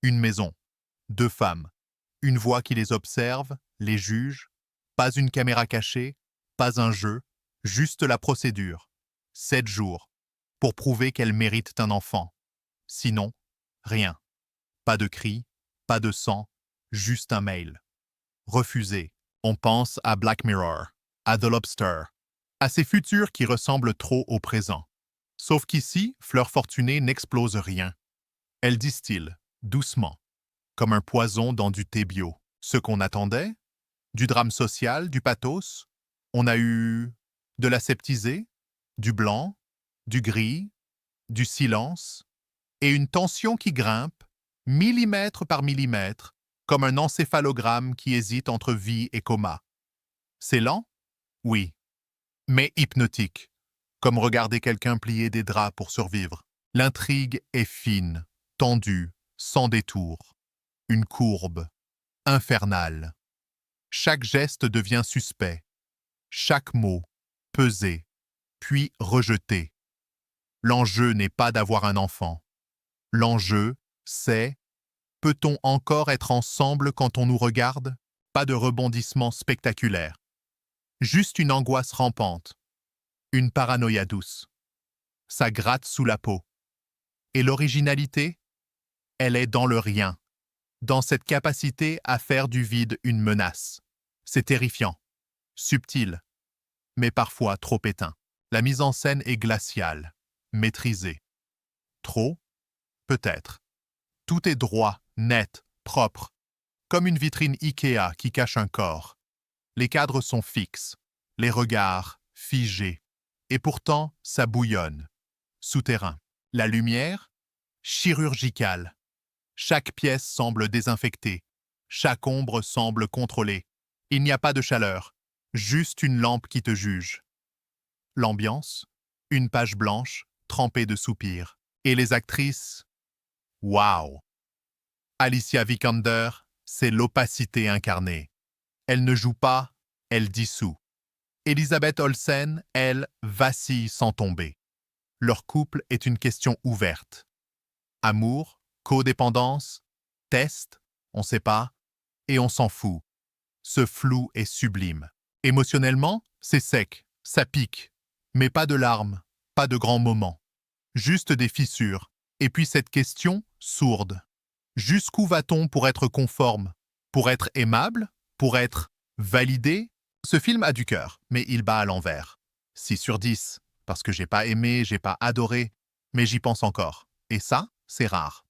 Une maison, deux femmes, une voix qui les observe, les juge, pas une caméra cachée, pas un jeu, juste la procédure. 7 jours, pour prouver qu'elles méritent un enfant. Sinon, rien. Pas de cri, pas de sang, juste un mail. Refusé. On pense à Black Mirror, à The Lobster, à ces futurs qui ressemblent trop au présent. Sauf qu'ici, Fleur Fortunée n'explose rien. Elle distille, doucement, comme un poison dans du thé bio. Ce qu'on attendait, du drame social, du pathos, on a eu de l'aseptisé, du blanc, du gris, du silence, et une tension qui grimpe, millimètre par millimètre, comme un encéphalogramme qui hésite entre vie et coma. C'est lent? Oui, mais hypnotique, comme regarder quelqu'un plier des draps pour survivre. L'intrigue est fine, tendue, sans détour. Une courbe, infernale. Chaque geste devient suspect, chaque mot, pesé, puis rejeté. L'enjeu n'est pas d'avoir un enfant. L'enjeu, c'est peut-on encore être ensemble quand on nous regarde? Pas de rebondissement spectaculaire. Juste une angoisse rampante. Une paranoïa douce. Ça gratte sous la peau. Et l'originalité? Elle est dans le rien. Dans cette capacité à faire du vide une menace. C'est terrifiant. Subtil. Mais parfois trop éteint. La mise en scène est glaciale. Maîtrisée. Trop? Peut-être. Tout est droit, net, propre. Comme une vitrine Ikea qui cache un corps. Les cadres sont fixes, les regards figés. Et pourtant, ça bouillonne. Souterrain. La lumière? Chirurgicale. Chaque pièce semble désinfectée. Chaque ombre semble contrôlée. Il n'y a pas de chaleur. Juste une lampe qui te juge. L'ambiance? Une page blanche, trempée de soupirs. Et les actrices? Waouh! Alicia Vikander, c'est l'opacité incarnée. Elle ne joue pas, elle dissout. Elisabeth Olsen, elle, vacille sans tomber. Leur couple est une question ouverte. Amour, codépendance, test, on sait pas, et on s'en fout. Ce flou est sublime. Émotionnellement, c'est sec, ça pique, mais pas de larmes, pas de grands moments. Juste des fissures. Et puis cette question sourde. Jusqu'où va-t-on pour être conforme? Pour être aimable? Pour être validé? Ce film a du cœur, mais il bat à l'envers. 6/10, parce que j'ai pas aimé, j'ai pas adoré, mais j'y pense encore. Et ça, c'est rare.